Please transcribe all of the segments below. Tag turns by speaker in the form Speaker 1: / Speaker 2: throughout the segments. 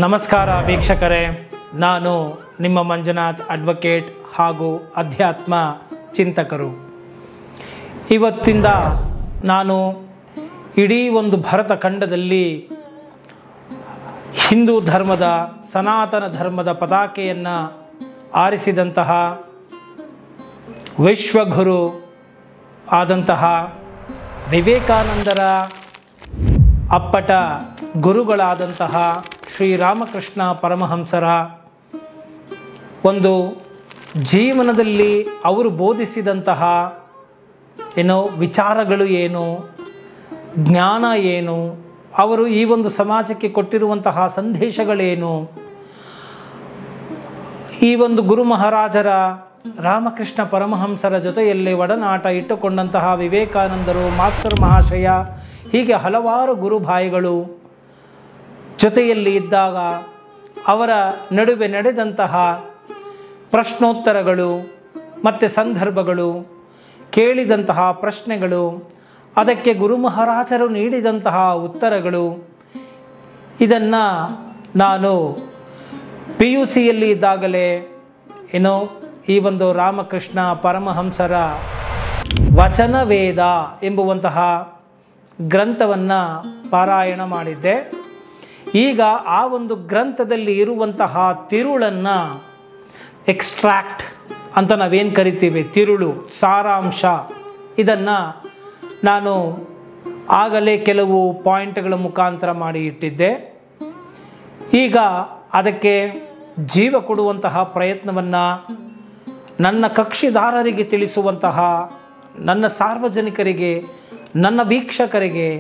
Speaker 1: ನಮಸ್ಕಾರ ವೀಕ್ಷಕರೇ, ನಾನು ನಿಮ್ಮ ಮಂಜುನಾಥ್ ಅಡ್ವೊಕೇಟ್ ಹಾಗೂ ಅಧ್ಯಾತ್ಮ ಚಿಂತಕರು. ಇವತ್ತಿಂದ ನಾನು ಇಡೀ ಒಂದು ಭರತ ಖಂಡದಲ್ಲಿ ಹಿಂದೂ ಧರ್ಮದ ಸನಾತನ ಧರ್ಮದ ಪತಾಕೆಯನ್ನು ಆರಿಸಿದಂತಹ ವಿಶ್ವಗುರು ಆದಂತಹ ವಿವೇಕಾನಂದರ ಅಪ್ಪಟ ಗುರುಗಳಾದಂತಹ ಶ್ರೀರಾಮಕೃಷ್ಣ ಪರಮಹಂಸರ ಒಂದು ಜೀವನದಲ್ಲಿ ಅವರು ಬೋಧಿಸಿದಂತಹ ವಿಚಾರಗಳು ಏನು, ಜ್ಞಾನ ಏನು, ಅವರು ಈ ಒಂದು ಸಮಾಜಕ್ಕೆ ಕೊಟ್ಟಿರುವಂತಹ ಸಂದೇಶಗಳೇನು, ಈ ಒಂದು ಗುರು ಮಹಾರಾಜರ ರಾಮಕೃಷ್ಣ ಪರಮಹಂಸರ ಜೊತೆಯಲ್ಲಿ ಒಡನಾಟ ಇಟ್ಟುಕೊಂಡಂತಹ ವಿವೇಕಾನಂದರು, ಮಾಸ್ಟರ್ ಮಹಾಶಯ, ಹೀಗೆ ಹಲವಾರು ಗುರುಭಾಯಿಗಳು ಜೊತೆಯಲ್ಲಿ ಇದ್ದಾಗ ಅವರ ನಡುವೆ ನಡೆದಂತಹ ಪ್ರಶ್ನೋತ್ತರಗಳು ಮತ್ತು ಸಂದರ್ಭಗಳು, ಕೇಳಿದಂತಹ ಪ್ರಶ್ನೆಗಳು, ಅದಕ್ಕೆ ಗುರು ಮಹಾರಾಜರು ನೀಡಿದಂತಹ ಉತ್ತರಗಳು, ಇದನ್ನು ನಾನು PUCಯಲ್ಲಿ ಇದ್ದಾಗಲೇ ಈ ಒಂದು ರಾಮಕೃಷ್ಣ ಪರಮಹಂಸರ ವಚನವೇದ ಎಂಬುವಂತಹ ಗ್ರಂಥವನ್ನು ಪಾರಾಯಣ ಮಾಡಿದ್ದೆ. ಈಗ ಆ ಒಂದು ಗ್ರಂಥದಲ್ಲಿ ಇರುವಂತಹ ತಿರುಳನ್ನು ಎಕ್ಸ್ಟ್ರಾಕ್ಟ್ ಅಂತ ನಾವೇನು ಕರಿತೀವಿ, ತಿರುಳು, ಸಾರಾಂಶ, ಇದನ್ನು ನಾನು ಆಗಲೇ ಕೆಲವು ಪಾಯಿಂಟ್ಗಳ ಮುಖಾಂತರ ಮಾಡಿ ಇಟ್ಟಿದ್ದೆ. ಈಗ ಅದಕ್ಕೆ ಜೀವ ಕೊಡುವಂತಹ ಪ್ರಯತ್ನವನ್ನು ನನ್ನ ಕಕ್ಷಿದಾರರಿಗೆ ತಿಳಿಸುವಂತಹ, ನನ್ನ ಸಾರ್ವಜನಿಕರಿಗೆ, ನನ್ನ ವೀಕ್ಷಕರಿಗೆ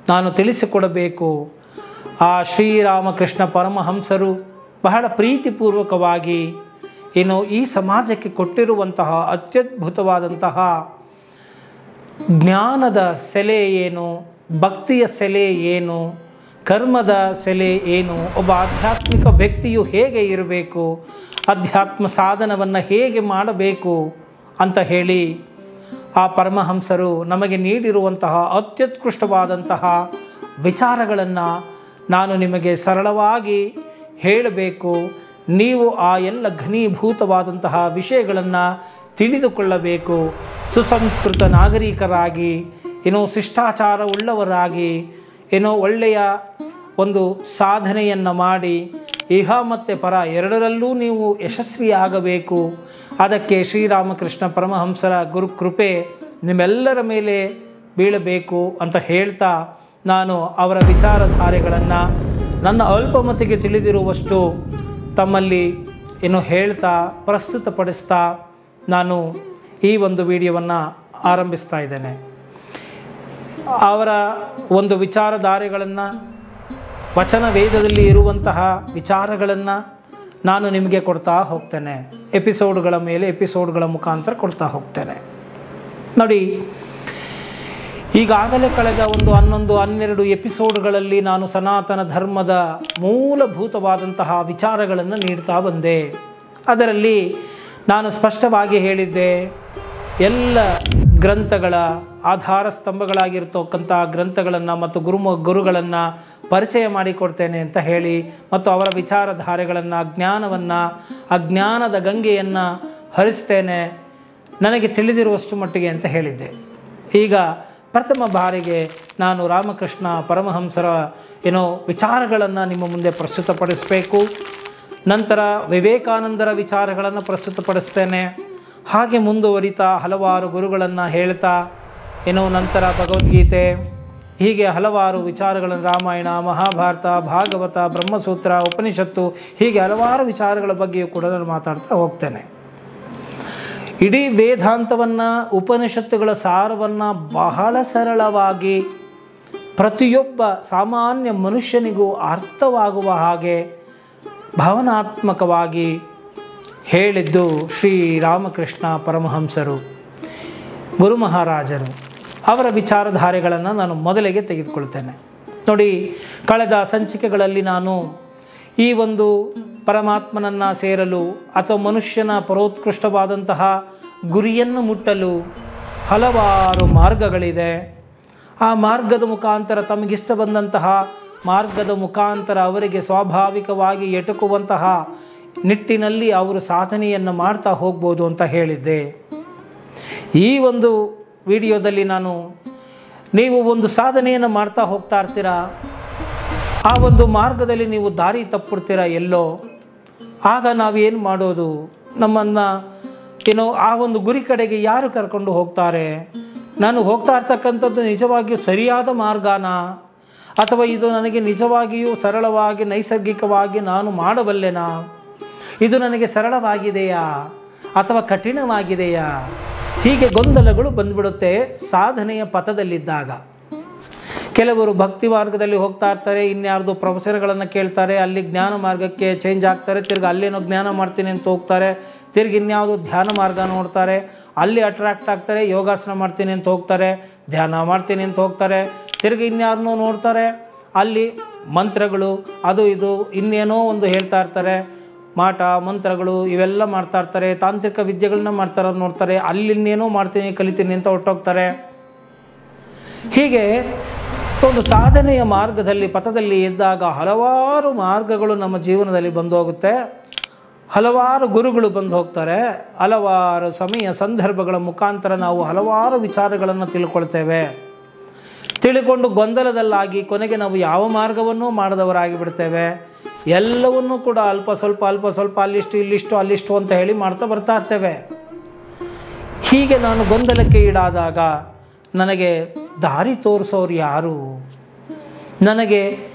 Speaker 1: ನಾನು ತಿಳಿಸಿಕೊಡಬೇಕು. ಆ ಶ್ರೀರಾಮಕೃಷ್ಣ ಪರಮಹಂಸರು ಬಹಳ ಪ್ರೀತಿಪೂರ್ವಕವಾಗಿ ಈ ಸಮಾಜಕ್ಕೆ ಕೊಟ್ಟಿರುವಂತಹ ಅತ್ಯದ್ಭುತವಾದಂತಹ ಜ್ಞಾನದ ಸೆಲೆ ಏನು, ಭಕ್ತಿಯ ಸೆಲೆ ಏನು, ಕರ್ಮದ ಸೆಲೆ ಏನು, ಒಬ್ಬ ಆಧ್ಯಾತ್ಮಿಕ ವ್ಯಕ್ತಿಯು ಹೇಗೆ ಇರಬೇಕು, ಅಧ್ಯಾತ್ಮ ಸಾಧನವನ್ನು ಹೇಗೆ ಮಾಡಬೇಕು ಅಂತ ಹೇಳಿ ಆ ಪರಮಹಂಸರು ನಮಗೆ ನೀಡಿರುವಂತಹ ಅತ್ಯುತ್ಕೃಷ್ಟವಾದಂತಹ ವಿಚಾರಗಳನ್ನು ನಾನು ನಿಮಗೆ ಸರಳವಾಗಿ ಹೇಳಬೇಕು. ನೀವು ಆ ಎಲ್ಲ ಘನೀಭೂತವಾದಂತಹ ವಿಷಯಗಳನ್ನು ತಿಳಿದುಕೊಳ್ಳಬೇಕು. ಸುಸಂಸ್ಕೃತ ನಾಗರಿಕರಾಗಿ, ಶಿಷ್ಟಾಚಾರ ಉಳ್ಳವರಾಗಿ, ಒಳ್ಳೆಯ ಒಂದು ಸಾಧನೆಯನ್ನು ಮಾಡಿ ಇಹ ಮತ್ತು ಪರ ಎರಡರಲ್ಲೂ ನೀವು ಯಶಸ್ವಿಯಾಗಬೇಕು. ಅದಕ್ಕೆ ಶ್ರೀರಾಮಕೃಷ್ಣ ಪರಮಹಂಸರ ಗುರುಕೃಪೆ ನಿಮ್ಮೆಲ್ಲರ ಮೇಲೆ ಬೀಳಬೇಕು ಅಂತ ಹೇಳ್ತಾ, ನಾನು ಅವರ ವಿಚಾರಧಾರೆಗಳನ್ನು ನನ್ನ ಅಲ್ಪಮತಿಗೆ ತಿಳಿದಿರುವಷ್ಟು ತಮ್ಮಲ್ಲಿ ಹೇಳ್ತಾ ಪ್ರಸ್ತುತಪಡಿಸ್ತಾ ನಾನು ಈ ಒಂದು ವಿಡಿಯೋವನ್ನು ಆರಂಭಿಸ್ತಾ ಇದ್ದೇನೆ. ಅವರ ಒಂದು ವಿಚಾರಧಾರೆಗಳನ್ನು, ವಚನ ವೇದದಲ್ಲಿ ಇರುವಂತಹ ವಿಚಾರಗಳನ್ನು ನಾನು ನಿಮಗೆ ಕೊಡ್ತಾ ಹೋಗ್ತೇನೆ. ಎಪಿಸೋಡ್ಗಳ ಮೇಲೆ ಎಪಿಸೋಡ್ಗಳ ಮುಖಾಂತರ ಕೊಡ್ತಾ ಹೋಗ್ತೇನೆ. ನೋಡಿ, ಈಗಾಗಲೇ ಕಳೆದ ಒಂದು 11-12 ಎಪಿಸೋಡ್ಗಳಲ್ಲಿ ನಾನು ಸನಾತನ ಧರ್ಮದ ಮೂಲಭೂತವಾದಂತಹ ವಿಚಾರಗಳನ್ನು ನೀಡ್ತಾ ಬಂದೆ. ಅದರಲ್ಲಿ ನಾನು ಸ್ಪಷ್ಟವಾಗಿ ಹೇಳಿದ್ದೆ, ಎಲ್ಲ ಗ್ರಂಥಗಳ ಆಧಾರ ಸ್ತಂಭಗಳಾಗಿರ್ತಕ್ಕಂಥ ಗ್ರಂಥಗಳನ್ನು ಮತ್ತು ಗುರುಗಳನ್ನು ಪರಿಚಯ ಮಾಡಿಕೊಡ್ತೇನೆ ಅಂತ ಹೇಳಿ, ಮತ್ತು ಅವರ ವಿಚಾರಧಾರೆಗಳನ್ನು, ಜ್ಞಾನವನ್ನು, ಅಜ್ಞಾನದ ಗಂಗೆಯನ್ನು ಹರಿಸ್ತೇನೆ ನನಗೆ ತಿಳಿದಿರುವಷ್ಟು ಮಟ್ಟಿಗೆ ಅಂತ ಹೇಳಿದ್ದೆ. ಈಗ ಪ್ರಥಮ ಬಾರಿಗೆ ನಾನು ರಾಮಕೃಷ್ಣ ಪರಮಹಂಸರ ವಿಚಾರಗಳನ್ನು ನಿಮ್ಮ ಮುಂದೆ ಪ್ರಸ್ತುತಪಡಿಸಬೇಕು. ನಂತರ ವಿವೇಕಾನಂದರ ವಿಚಾರಗಳನ್ನು ಪ್ರಸ್ತುತಪಡಿಸ್ತೇನೆ. ಹಾಗೆ ಮುಂದುವರಿತಾ ಹಲವಾರು ಗುರುಗಳನ್ನು ಹೇಳ್ತಾ ನಂತರ ಭಗವದ್ಗೀತೆ, ಹೀಗೆ ಹಲವಾರು ವಿಚಾರಗಳನ್ನು, ರಾಮಾಯಣ, ಮಹಾಭಾರತ, ಭಾಗವತ, ಬ್ರಹ್ಮಸೂತ್ರ, ಉಪನಿಷತ್ತು, ಹೀಗೆ ಹಲವಾರು ವಿಚಾರಗಳ ಬಗ್ಗೆಯೂ ಕೂಡ ನಾನು ಮಾತಾಡ್ತಾ ಹೋಗ್ತೇನೆ. ಇಡೀ ವೇದಾಂತವನ್ನು, ಉಪನಿಷತ್ತುಗಳ ಸಾರವನ್ನು ಬಹಳ ಸರಳವಾಗಿ ಪ್ರತಿಯೊಬ್ಬ ಸಾಮಾನ್ಯ ಮನುಷ್ಯನಿಗೂ ಅರ್ಥವಾಗುವ ಹಾಗೆ ಭಾವನಾತ್ಮಕವಾಗಿ ಹೇಳಿದ್ದು ಶ್ರೀರಾಮಕೃಷ್ಣ ಪರಮಹಂಸರು, ಗುರು ಮಹಾರಾಜರು. ಅವರ ವಿಚಾರಧಾರೆಗಳನ್ನು ನಾನು ಮೊದಲಿಗೆ ತೆಗೆದುಕೊಳ್ತೇನೆ. ನೋಡಿ, ಕಳೆದ ಸಂಚಿಕೆಗಳಲ್ಲಿ ನಾನು ಈ ಒಂದು ಪರಮಾತ್ಮನನ್ನು ಸೇರಲು ಅಥವಾ ಮನುಷ್ಯನ ಪರೋತ್ಕೃಷ್ಟವಾದಂತಹ ಗುರಿಯನ್ನು ಮುಟ್ಟಲು ಹಲವಾರು ಮಾರ್ಗಗಳಿದೆ. ಆ ಮಾರ್ಗದ ಮುಖಾಂತರ ತಮಗಿಷ್ಟ ಬಂದಂತಹ ಮಾರ್ಗದ ಮುಖಾಂತರ ಅವರಿಗೆ ಸ್ವಾಭಾವಿಕವಾಗಿ ಎಟುಕುವಂತಹ ನಿಟ್ಟಿನಲ್ಲಿ ಅವರು ಸಾಧನೆಯನ್ನು ಮಾಡ್ತಾ ಹೋಗ್ಬೋದು ಅಂತ ಹೇಳಿದ್ದೆ. ಈ ಒಂದು ವಿಡಿಯೋದಲ್ಲಿ ನೀವು ಒಂದು ಸಾಧನೆಯನ್ನು ಮಾಡ್ತಾ ಹೋಗ್ತಾ ಇರ್ತೀರಾ, ಆ ಒಂದು ಮಾರ್ಗದಲ್ಲಿ ನೀವು ದಾರಿ ತಪ್ಪಿಡ್ತೀರ ಎಲ್ಲೋ. ಆಗ ನಾವೇನು ಮಾಡೋದು? ನಮ್ಮನ್ನು ಆ ಒಂದು ಗುರಿ ಕಡೆಗೆ ಯಾರು ಕರ್ಕೊಂಡು ಹೋಗ್ತಾರೆ? ನಾನು ಹೋಗ್ತಾ ಇರ್ತಕ್ಕಂಥದ್ದು ನಿಜವಾಗಿಯೂ ಸರಿಯಾದ ಮಾರ್ಗನಾ, ಅಥವಾ ಇದು ನನಗೆ ನಿಜವಾಗಿಯೂ ಸರಳವಾಗಿ ನೈಸರ್ಗಿಕವಾಗಿ ನಾನು ಮಾಡಬಲ್ಲೆನಾ? ಇದು ನನಗೆ ಸರಳವಾಗಿದೆಯಾ ಅಥವಾ ಕಠಿಣವಾಗಿದೆಯಾ? ಹೀಗೆ ಗೊಂದಲಗಳು ಬಂದುಬಿಡುತ್ತೆ ಸಾಧನೆಯ ಪಥದಲ್ಲಿದ್ದಾಗ. ಕೆಲವರು ಭಕ್ತಿ ಮಾರ್ಗದಲ್ಲಿ ಹೋಗ್ತಾ ಇರ್ತಾರೆ, ಇನ್ಯಾರ್ದು ಪ್ರವಚನಗಳನ್ನು ಕೇಳ್ತಾರೆ, ಅಲ್ಲಿ ಜ್ಞಾನ ಮಾರ್ಗಕ್ಕೆ ಚೇಂಜ್ ಆಗ್ತಾರೆ, ತಿರ್ಗಿ ಅಲ್ಲೇನೋ ಜ್ಞಾನ ಮಾಡ್ತೀನಿ ಅಂತ ಹೋಗ್ತಾರೆ, ತಿರ್ಗಿ ಇನ್ಯಾವುದು ಧ್ಯಾನ ಮಾರ್ಗ ನೋಡ್ತಾರೆ, ಅಲ್ಲಿ ಅಟ್ರಾಕ್ಟ್ ಆಗ್ತಾರೆ, ಯೋಗಾಸನ ಮಾಡ್ತೀನಿ ಅಂತ ಹೋಗ್ತಾರೆ, ಧ್ಯಾನ ಮಾಡ್ತೀನಿ ಅಂತ ಹೋಗ್ತಾರೆ, ತಿರ್ಗಿ ಇನ್ಯಾರನ್ನೋ ನೋಡ್ತಾರೆ, ಅಲ್ಲಿ ಮಂತ್ರಗಳು ಅದು ಇದು ಇನ್ನೇನೋ ಒಂದು ಹೇಳ್ತಾ ಇರ್ತಾರೆ, ಮಾಟ ಮಂತ್ರಗಳು ಇವೆಲ್ಲ ಮಾಡ್ತಾ ಇರ್ತಾರೆ, ತಾಂತ್ರಿಕ ವಿದ್ಯೆಗಳನ್ನ ಮಾಡ್ತಾರ ನೋಡ್ತಾರೆ, ಅಲ್ಲಿ ಇನ್ನೇನೋ ಮಾಡ್ತೀನಿ ಕಲಿತೀನಿ ಅಂತ ಹೊರಟೋಗ್ತಾರೆ. ಹೀಗೆ ಒಂದು ಸಾಧನೆಯ ಮಾರ್ಗದಲ್ಲಿ ಪಥದಲ್ಲಿ ಇದ್ದಾಗ ಹಲವಾರು ಮಾರ್ಗಗಳು ನಮ್ಮ ಜೀವನದಲ್ಲಿ ಬಂದು ಹೋಗುತ್ತೆ, ಹಲವಾರು ಗುರುಗಳು ಬಂದು ಹೋಗ್ತಾರೆ, ಹಲವಾರು ಸಮಯ ಸಂದರ್ಭಗಳ ಮುಖಾಂತರ ನಾವು ಹಲವಾರು ವಿಚಾರಗಳನ್ನು ತಿಳ್ಕೊಳ್ತೇವೆ. ತಿಳ್ಕೊಂಡು ಗೊಂದಲದಲ್ಲಾಗಿ ಕೊನೆಗೆ ನಾವು ಯಾವ ಮಾರ್ಗವನ್ನೂ ಮಾಡದವರಾಗಿ ಬಿಡ್ತೇವೆ. ಎಲ್ಲವನ್ನೂ ಕೂಡ ಅಲ್ಪ ಸ್ವಲ್ಪ ಅಲ್ಲಿಷ್ಟು ಇಲ್ಲಿಷ್ಟು ಅಲ್ಲಿಷ್ಟು ಅಂತ ಹೇಳಿ ಮಾಡ್ತಾ ಬರ್ತಾ ಇರ್ತೇವೆ. ಹೀಗೆ ನಾನು ಗೊಂದಲಕ್ಕೆ ಈಡಾದಾಗ ನನಗೆ ದಾರಿ ತೋರಿಸೋರು ಯಾರು? ನನಗೆ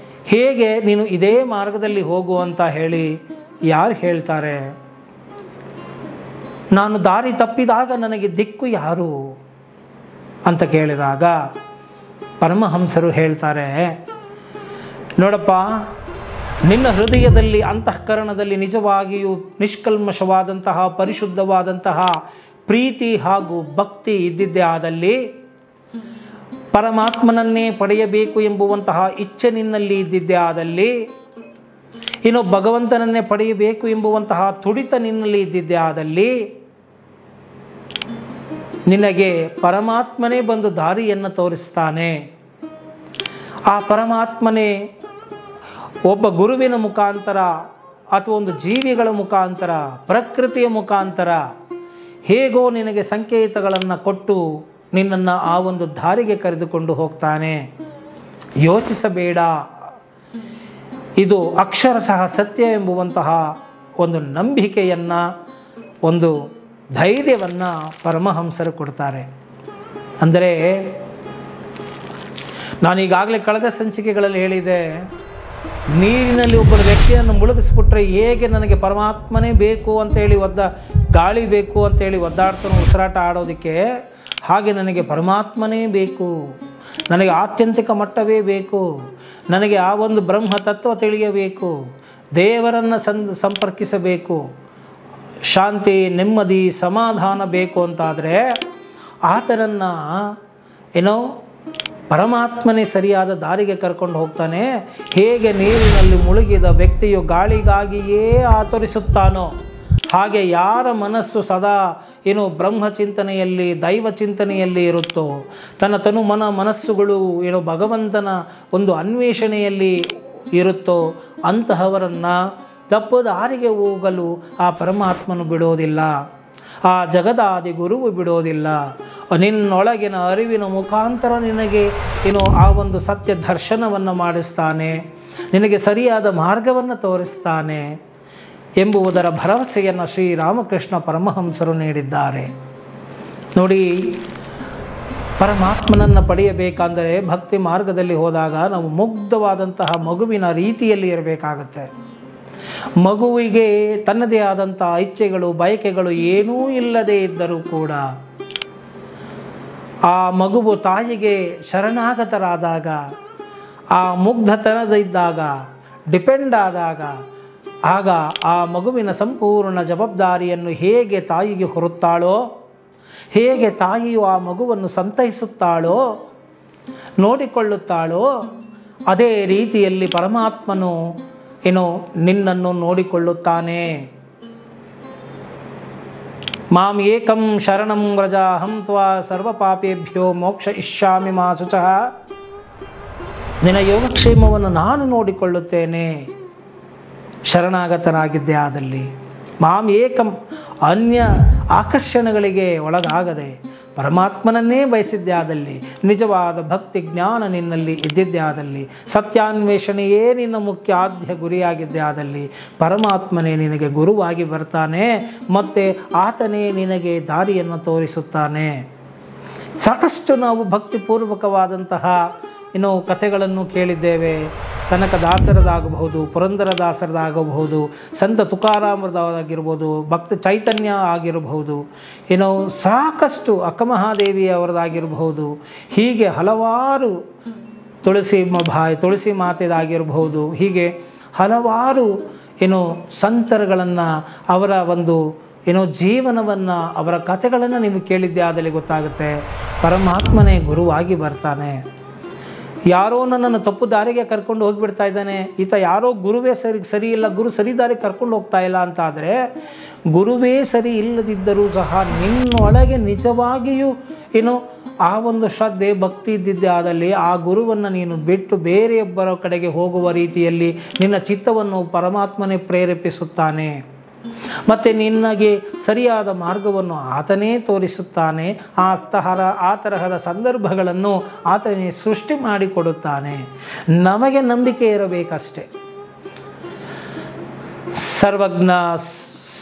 Speaker 1: ಹೇಗೆ ನೀನು ಇದೇ ಮಾರ್ಗದಲ್ಲಿ ಹೋಗು ಅಂತ ಹೇಳಿ ಯಾರು ಹೇಳ್ತಾರೆ? ನಾನು ದಾರಿ ತಪ್ಪಿದಾಗ ನನಗೆ ದಿಕ್ಕು ಯಾರು ಅಂತ ಕೇಳಿದಾಗ ಪರಮಹಂಸರು ಹೇಳ್ತಾರೆ, ನೋಡಪ್ಪ, ನಿನ್ನ ಹೃದಯದಲ್ಲಿ ಅಂತಃಕರಣದಲ್ಲಿ ನಿಜವಾಗಿಯೂ ನಿಷ್ಕಲ್ಮಶವಾದಂತಹ ಪರಿಶುದ್ಧವಾದಂತಹ ಪ್ರೀತಿ ಹಾಗೂ ಭಕ್ತಿ ಇದ್ದಿದ್ದೇ ಆದಲ್ಲಿ, ಪರಮಾತ್ಮನನ್ನೇ ಪಡೆಯಬೇಕು ಎಂಬುವಂತಹ ಇಚ್ಛೆ ನಿನ್ನಲ್ಲಿ ಇದ್ದಿದ್ದೇ ಆದಲ್ಲಿ, ಇನ್ನು ಭಗವಂತನನ್ನೇ ಪಡೆಯಬೇಕು ಎಂಬುವಂತಹ ತುಡಿತ ನಿನ್ನಲ್ಲಿ ಇದ್ದಿದ್ದೇ ಆದಲ್ಲಿ, ನಿನಗೆ ಪರಮಾತ್ಮನೇ ಬಂದು ದಾರಿಯನ್ನು ತೋರಿಸ್ತಾನೆ. ಆ ಪರಮಾತ್ಮನೇ ಒಬ್ಬ ಗುರುವಿನ ಮುಖಾಂತರ ಅಥವಾ ಒಂದು ಜೀವಿಗಳ ಮುಖಾಂತರ ಪ್ರಕೃತಿಯ ಮುಖಾಂತರ ಹೇಗೋ ನಿನಗೆ ಸಂಕೇತಗಳನ್ನು ಕೊಟ್ಟು ನಿನ್ನನ್ನು ಆ ಒಂದು ದಾರಿಗೆ ಕರೆದುಕೊಂಡು ಹೋಗ್ತಾನೆ. ಯೋಚಿಸಬೇಡ, ಇದು ಅಕ್ಷರಶಃ ಸತ್ಯ ಎಂಬುವಂತಹ ಒಂದು ನಂಬಿಕೆಯನ್ನು, ಒಂದು ಧೈರ್ಯವನ್ನು ಪರಮಹಂಸರು ಕೊಡ್ತಾರೆ. ಅಂದರೆ ನಾನೀಗಾಗಲೇ ಕಳೆದ ಸಂಚಿಕೆಗಳಲ್ಲಿ ಹೇಳಿದೆ, ನೀರಿನಲ್ಲಿ ಒಬ್ಬರ ವ್ಯಕ್ತಿಯನ್ನು ಮುಳುಗಿಸ್ಬಿಟ್ರೆ ಹೇಗೆ ನನಗೆ ಪರಮಾತ್ಮನೇ ಬೇಕು ಅಂತೇಳಿ ಗಾಳಿ ಬೇಕು ಅಂತೇಳಿ ಒದ್ದಾಡ್ತಾನೋ ಉಸಿರಾಟ ಆಡೋದಕ್ಕೆ, ಹಾಗೆ ನನಗೆ ಪರಮಾತ್ಮನೇ ಬೇಕು, ನನಗೆ ಆತ್ಯಂತಿಕ ಮಟ್ಟವೇ ಬೇಕು, ನನಗೆ ಆ ಒಂದು ಬ್ರಹ್ಮ ತತ್ವ ತಿಳಿಯಬೇಕು, ದೇವರನ್ನು ಸಂಪರ್ಕಿಸಬೇಕು, ಶಾಂತಿ ನೆಮ್ಮದಿ ಸಮಾಧಾನ ಬೇಕು ಅಂತಾದರೆ ಆತನನ್ನು ಪರಮಾತ್ಮನೇ ಸರಿಯಾದ ದಾರಿಗೆ ಕರ್ಕೊಂಡು ಹೋಗ್ತಾನೆ. ಹೇಗೆ ನೀರಿನಲ್ಲಿ ಮುಳುಗಿದ ವ್ಯಕ್ತಿಯು ಗಾಳಿಗಾಗಿಯೇ ಆತರಿಸುತ್ತಾನೋ, ಹಾಗೆ ಯಾರ ಮನಸ್ಸು ಸದಾ ಬ್ರಹ್ಮಚಿಂತನೆಯಲ್ಲಿ ದೈವ ಚಿಂತನೆಯಲ್ಲಿ ಇರುತ್ತೋ, ತನ್ನ ಮನಸ್ಸುಗಳು ಭಗವಂತನ ಒಂದು ಅನ್ವೇಷಣೆಯಲ್ಲಿ ಇರುತ್ತೋ ಅಂತಹವರನ್ನು ತಪ್ಪು ದಾರಿಗೆ ಹೋಗಲು ಆ ಪರಮಾತ್ಮನು ಬಿಡೋದಿಲ್ಲ, ಆ ಜಗದಾದಿ ಗುರುವು ಬಿಡೋದಿಲ್ಲ. ನಿನ್ನೊಳಗಿನ ಅರಿವಿನ ಮುಖಾಂತರ ನಿನಗೆ ಆ ಒಂದು ಸತ್ಯ ದರ್ಶನವನ್ನು ಮಾಡಿಸ್ತಾನೆ, ನಿನಗೆ ಸರಿಯಾದ ಮಾರ್ಗವನ್ನು ತೋರಿಸ್ತಾನೆ ಎಂಬುವುದರ ಭರವಸೆಯನ್ನು ಶ್ರೀರಾಮಕೃಷ್ಣ ಪರಮಹಂಸರು ನೀಡಿದ್ದಾರೆ. ನೋಡಿ, ಪರಮಾತ್ಮನನ್ನು ಪಡೆಯಬೇಕೆಂದರೆ ಭಕ್ತಿ ಮಾರ್ಗದಲ್ಲಿ ಹೋದಾಗ ನಾವು ಮುಗ್ಧವಾದಂತಹ ಮಗುವಿನ ರೀತಿಯಲ್ಲಿ ಇರಬೇಕಾಗತ್ತೆ. ಮಗುವಿಗೆ ತನ್ನದೇ ಆದಂಥ ಇಚ್ಛೆಗಳು ಬಯಕೆಗಳು ಏನೂ ಇಲ್ಲದೇ ಇದ್ದರೂ ಕೂಡ ಆ ಮಗುವು ತಾಯಿಗೆ ಶರಣಾಗತರಾದಾಗ, ಆ ಮುಗ್ಧತನದಿದ್ದಾಗ, ಡಿಪೆಂಡ್ ಆದಾಗ, ಆಗ ಆ ಮಗುವಿನ ಸಂಪೂರ್ಣ ಜವಾಬ್ದಾರಿಯನ್ನು ಹೇಗೆ ತಾಯಿಗೆ ಹೊರುತ್ತಾಳೋ, ಹೇಗೆ ತಾಯಿಯು ಆ ಮಗುವನ್ನು ಸಂತೈಸುತ್ತಾಳೋ, ನೋಡಿಕೊಳ್ಳುತ್ತಾಳೋ, ಅದೇ ರೀತಿಯಲ್ಲಿ ಪರಮಾತ್ಮನು ನಿನ್ನನ್ನು ನೋಡಿಕೊಳ್ಳುತ್ತಾನೆ. ಮಾಂ ಏಕಂ ಶರಣಂ ವ್ರಜ ಅಹಂ ತ್ವಾ ಸರ್ವ ಪಾಪೇಭ್ಯೋ ಮೋಕ್ಷ ಇಷ್ಯಾಮಿ ಮಾ ಶುಚಃ. ನಿನ್ನ ಯೋಗಕ್ಷೇಮವನ್ನು ನಾನು ನೋಡಿಕೊಳ್ಳುತ್ತೇನೆ. ಶರಣಾಗತರಾಗಿದ್ದೆ ಆದಲ್ಲಿ ಮಾಂ ಏಕಂ, ಅನ್ಯ ಆಕರ್ಷಣೆಗಳಿಗೆ ಒಳಗಾಗದೆ ಪರಮಾತ್ಮನನ್ನೇ ಬಯಸಿದ್ದೆ ಆದಲ್ಲಿ, ನಿಜವಾದ ಭಕ್ತಿ ಜ್ಞಾನ ನಿನ್ನಲ್ಲಿ ಇದ್ದಿದ್ದೇ ಆದಲ್ಲಿ, ಸತ್ಯಾನ್ವೇಷಣೆಯೇ ನಿನ್ನ ಮುಖ್ಯ ಆದ್ಯ ಗುರಿಯಾಗಿದ್ದೇ ಆದಲ್ಲಿ ಪರಮಾತ್ಮನೇ ನಿನಗೆ ಗುರುವಾಗಿ ಬರ್ತಾನೆ ಮತ್ತು ಆತನೇ ನಿನಗೆ ದಾರಿಯನ್ನು ತೋರಿಸುತ್ತಾನೆ. ಸಾಕಷ್ಟು ನಾವು ಭಕ್ತಿಪೂರ್ವಕವಾದಂತಹ ಕಥೆಗಳನ್ನು ಕೇಳಿದ್ದೇವೆ. ಕನಕದಾಸರದಾಗಬಹುದು, ಪುರಂದರದಾಸರದಾಗಬಹುದು, ಸಂತ ತುಕಾರಾಮರದಾಗಿರ್ಬೋದು, ಭಕ್ತ ಚೈತನ್ಯ ಆಗಿರಬಹುದು, ಸಾಕಷ್ಟು ಅಕ್ಕಮಹಾದೇವಿಯವರದಾಗಿರಬಹುದು, ಹೀಗೆ ಹಲವಾರು ತುಳಸಿ ಮಾತೆದಾಗಿರಬಹುದು, ಹೀಗೆ ಹಲವಾರು ಸಂತರುಗಳನ್ನು ಅವರ ಒಂದು ಜೀವನವನ್ನು ಅವರ ಕಥೆಗಳನ್ನು ನೀವು ಕೇಳಿದ್ದೇ ಆದಲ್ಲಿ ಗೊತ್ತಾಗುತ್ತೆ ಪರಮಾತ್ಮನೇ ಗುರುವಾಗಿ ಬರ್ತಾನೆ. ಯಾರೋ ನನ್ನನ್ನು ತಪ್ಪು ದಾರಿಗೆ ಕರ್ಕೊಂಡು ಹೋಗಿಬಿಡ್ತಾ ಇದ್ದಾನೆ, ಈತ ಯಾರೋ ಗುರುವೇ ಸರಿ ಇಲ್ಲ, ಗುರು ಸರಿ ದಾರಿಗೆ ಕರ್ಕೊಂಡು ಹೋಗ್ತಾ ಇಲ್ಲ ಅಂತಾದರೆ, ಗುರುವೇ ಸರಿ ಇಲ್ಲದಿದ್ದರೂ ಸಹ ನಿನ್ನೊಳಗೆ ನಿಜವಾಗಿಯೂ ಆ ಒಂದು ಶ್ರದ್ಧೆ ಭಕ್ತಿ ಇದ್ದಿದ್ದೇ ಆದಲ್ಲಿ ಆ ಗುರುವನ್ನು ನೀನು ಬಿಟ್ಟು ಬೇರೆಯೊಬ್ಬರ ಕಡೆಗೆ ಹೋಗುವ ರೀತಿಯಲ್ಲಿ ನಿನ್ನ ಚಿತ್ತವನ್ನು ಪರಮಾತ್ಮನೇ ಪ್ರೇರೇಪಿಸುತ್ತಾನೆ ಮತ್ತು ನಿನಗೆ ಸರಿಯಾದ ಮಾರ್ಗವನ್ನು ಆತನೇ ತೋರಿಸುತ್ತಾನೆ. ಆ ತರಹದ ಸಂದರ್ಭಗಳನ್ನು ಆತನೇ ಸೃಷ್ಟಿ ಮಾಡಿಕೊಡುತ್ತಾನೆ. ನಮಗೆ ನಂಬಿಕೆ ಇರಬೇಕಷ್ಟೆ. ಸರ್ವಜ್ಞ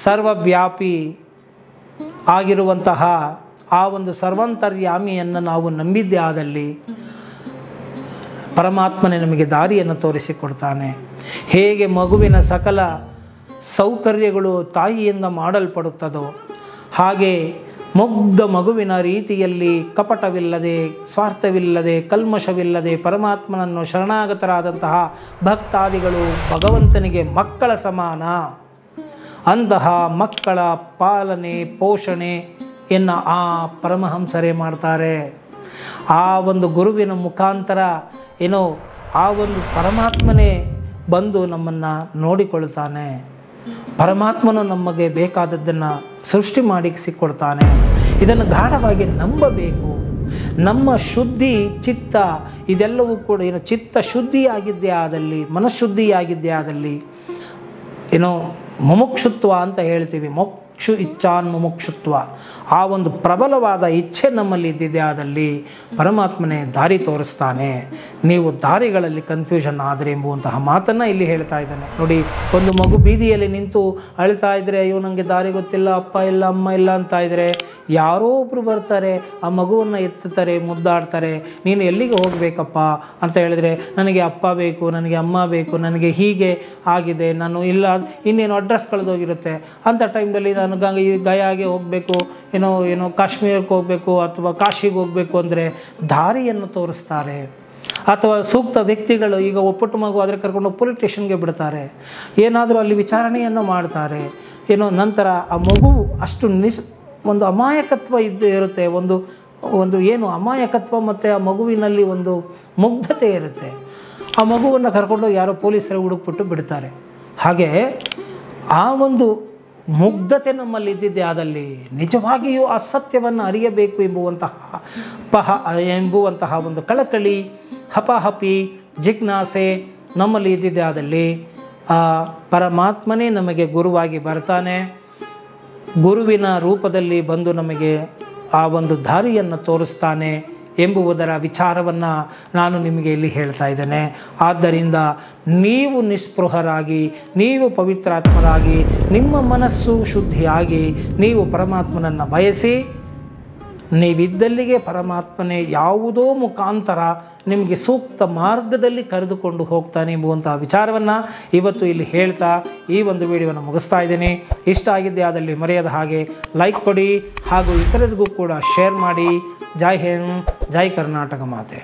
Speaker 1: ಸರ್ವವ್ಯಾಪಿ ಆಗಿರುವಂತಹ ಆ ಒಂದು ಸರ್ವಾಂತರ್ಯಾಮಿಯನ್ನು ನಾವು ನಂಬಿದ್ದೇ ಆದಲ್ಲಿ ಪರಮಾತ್ಮನೇ ನಮಗೆ ದಾರಿಯನ್ನು ತೋರಿಸಿಕೊಡ್ತಾನೆ. ಹೇಗೆ ಮಗುವಿನ ಸಕಲ ಸೌಕರ್ಯಗಳು ತಾಯಿಯಿಂದ ಮಾಡಲ್ಪಡುತ್ತದೋ ಹಾಗೆ ಮುಗ್ಧ ಮಗುವಿನ ರೀತಿಯಲ್ಲಿ ಕಪಟವಿಲ್ಲದೆ, ಸ್ವಾರ್ಥವಿಲ್ಲದೆ, ಕಲ್ಮಶವಿಲ್ಲದೆ ಪರಮಾತ್ಮನನ್ನು ಶರಣಾಗತರಾದಂತಹ ಭಕ್ತಾದಿಗಳು ಭಗವಂತನಿಗೆ ಮಕ್ಕಳ ಸಮಾನ. ಅಂತಹ ಮಕ್ಕಳ ಪಾಲನೆ ಪೋಷಣೆಯನ್ನು ಆ ಪರಮಹಂಸರೇ ಮಾಡ್ತಾರೆ. ಆ ಒಂದು ಗುರುವಿನ ಮುಖಾಂತರ ಆ ಒಂದು ಪರಮಾತ್ಮನೇ ಬಂದು ನಮ್ಮನ್ನು ನೋಡಿಕೊಳ್ತಾನೆ. ಪರಮಾತ್ಮನು ನಮಗೆ ಬೇಕಾದದ್ದನ್ನು ಸೃಷ್ಟಿ ಮಾಡಿಸಿಕೊಡ್ತಾನೆ. ಇದನ್ನು ಗಾಢವಾಗಿ ನಂಬಬೇಕು. ನಮ್ಮ ಶುದ್ಧಿ ಚಿತ್ತ ಇದೆಲ್ಲವೂ ಕೂಡ ಚಿತ್ತ ಶುದ್ಧಿಯಾಗಿದ್ದೇ ಆದಲ್ಲಿ, ಮನಃಶುದ್ಧಿಯಾಗಿದ್ದೇ ಆದಲ್ಲಿ ಮುಮುಕ್ಷುತ್ವ ಅಂತ ಹೇಳ್ತೀವಿ. ಮೋಕ್ಷು ಇಚ್ಛಾನ್ ಮುಮುಕ್ಷುತ್ವ, ಆ ಒಂದು ಪ್ರಬಲವಾದ ಇಚ್ಛೆ ನಮ್ಮಲ್ಲಿ ಇದ್ದಿದೆ ಆದಲ್ಲಿ ಪರಮಾತ್ಮನೇ ದಾರಿ ತೋರಿಸ್ತಾನೆ. ನೀವು ದಾರಿಗಳಲ್ಲಿ ಕನ್ಫ್ಯೂಷನ್ ಆದರೆ ಎಂಬುವಂತಹ ಮಾತನ್ನು ಇಲ್ಲಿ ಹೇಳ್ತಾ ಇದ್ದಾನೆ. ನೋಡಿ, ಒಂದು ಮಗು ಬೀದಿಯಲ್ಲಿ ನಿಂತು ಅಳ್ತಾ ಇದ್ದರೆ, ಅಯ್ಯೋ ನನಗೆ ದಾರಿ ಗೊತ್ತಿಲ್ಲ, ಅಪ್ಪ ಇಲ್ಲ ಅಮ್ಮ ಇಲ್ಲ ಅಂತ ಇದ್ದರೆ, ಯಾರೋ ಒಬ್ಬರು ಬರ್ತಾರೆ, ಆ ಮಗುವನ್ನು ಎತ್ತುತ್ತಾರೆ, ಮುದ್ದಾಡ್ತಾರೆ. ನೀನು ಎಲ್ಲಿಗೆ ಹೋಗಬೇಕಪ್ಪ ಅಂತ ಹೇಳಿದರೆ, ನನಗೆ ಅಪ್ಪ ಬೇಕು, ನನಗೆ ಅಮ್ಮ ಬೇಕು, ನನಗೆ ಹೀಗೆ ಆಗಿದೆ, ನಾನು ಇಲ್ಲ ಇನ್ನೇನು ಅಡ್ರೆಸ್ ಕಳೆದೋಗಿರುತ್ತೆ ಅಂತ ಟೈಮ್ನಲ್ಲಿ ನಾನು ಗಯಾಗೆ ಹೋಗಬೇಕು, ಏನೋ ಕಾಶ್ಮೀರಕ್ಕೆ ಹೋಗಬೇಕು ಅಥವಾ ಕಾಶಿಗೆ ಹೋಗಬೇಕು ಅಂದರೆ ದಾರಿಯನ್ನು ತೋರಿಸ್ತಾರೆ. ಅಥವಾ ಸೂಕ್ತ ವ್ಯಕ್ತಿಗಳು, ಈಗ ಒಪ್ಪಟ್ಟು ಮಗು ಆದರೆ ಕರ್ಕೊಂಡು ಪೊಲೀಸ್ ಸ್ಟೇಷನ್ಗೆ ಬಿಡ್ತಾರೆ, ಏನಾದರೂ ಅಲ್ಲಿ ವಿಚಾರಣೆಯನ್ನು ಮಾಡ್ತಾರೆ. ನಂತರ ಆ ಮಗು ಅಷ್ಟು ಒಂದು ಅಮಾಯಕತ್ವ ಇರುತ್ತೆ, ಒಂದು ಏನು ಅಮಾಯಕತ್ವ ಮತ್ತು ಆ ಮಗುವಿನಲ್ಲಿ ಒಂದು ಮುಗ್ಧತೆ ಇರುತ್ತೆ. ಆ ಮಗುವನ್ನು ಕರ್ಕೊಂಡು ಯಾರೋ ಪೊಲೀಸರು ಹುಡುಕ್ಬಿಟ್ಟು ಬಿಡ್ತಾರೆ. ಹಾಗೆ ಆ ಒಂದು ಮುಗ್ಧತೆ ನಮ್ಮಲ್ಲಿ ಇದ್ದಿದ್ದೇ ಆದಲ್ಲಿ ನಿಜವಾಗಿಯೂ ಆ ಸತ್ಯವನ್ನು ಅರಿಯಬೇಕು ಎಂಬುವಂತಹ ಒಂದು ಕಳಕಳಿ, ಹಪಾಹಪಿ, ಜಿಜ್ಞಾಸೆ ನಮ್ಮಲ್ಲಿ ಇದ್ದಿದ್ದೇ ಆದಲ್ಲಿ ಆ ಪರಮಾತ್ಮನೇ ನಮಗೆ ಗುರುವಾಗಿ ಬರ್ತಾನೆ. ಗುರುವಿನ ರೂಪದಲ್ಲಿ ಬಂದು ನಮಗೆ ಆ ಒಂದು ದಾರಿಯನ್ನು ತೋರಿಸ್ತಾನೆ ಎಂಬುವುದರ ವಿಚಾರವನ್ನು ನಾನು ನಿಮಗೆ ಇಲ್ಲಿ ಹೇಳ್ತಾ ಇದ್ದೇನೆ. ಆದ್ದರಿಂದ ನೀವು ನಿಸ್ಪೃಹರಾಗಿ, ನೀವು ಪವಿತ್ರಾತ್ಮರಾಗಿ, ನಿಮ್ಮ ಮನಸ್ಸು ಶುದ್ಧಿಯಾಗಿ ನೀವು ಪರಮಾತ್ಮನನ್ನು ಬಯಸಿ, ನೀವಿದ್ದಲ್ಲಿಗೆ ಪರಮಾತ್ಮನೇ ಯಾವುದೋ ಮುಖಾಂತರ ನಿಮಗೆ ಸೂಕ್ತ ಮಾರ್ಗದಲ್ಲಿ ಕರೆದುಕೊಂಡು ಹೋಗ್ತಾನೆ ಎಂಬುವಂತಹ ವಿಚಾರವನ್ನು ಇವತ್ತು ಇಲ್ಲಿ ಹೇಳ್ತಾ ಈ ಒಂದು ವಿಡಿಯೋವನ್ನು ಮುಗಿಸ್ತಾ ಇದ್ದೀನಿ. ಇಷ್ಟ ಆಗಿದ್ದೇ ಆದಲ್ಲಿ ಮರೆಯದ ಹಾಗೆ ಲೈಕ್ ಕೊಡಿ ಹಾಗೂ ಇತರರಿಗೂ ಕೂಡ ಶೇರ್ ಮಾಡಿ. ಜೈ ಹಿಂದ್, ಜೈ ಕರ್ನಾಟಕ ಮಾತೆ.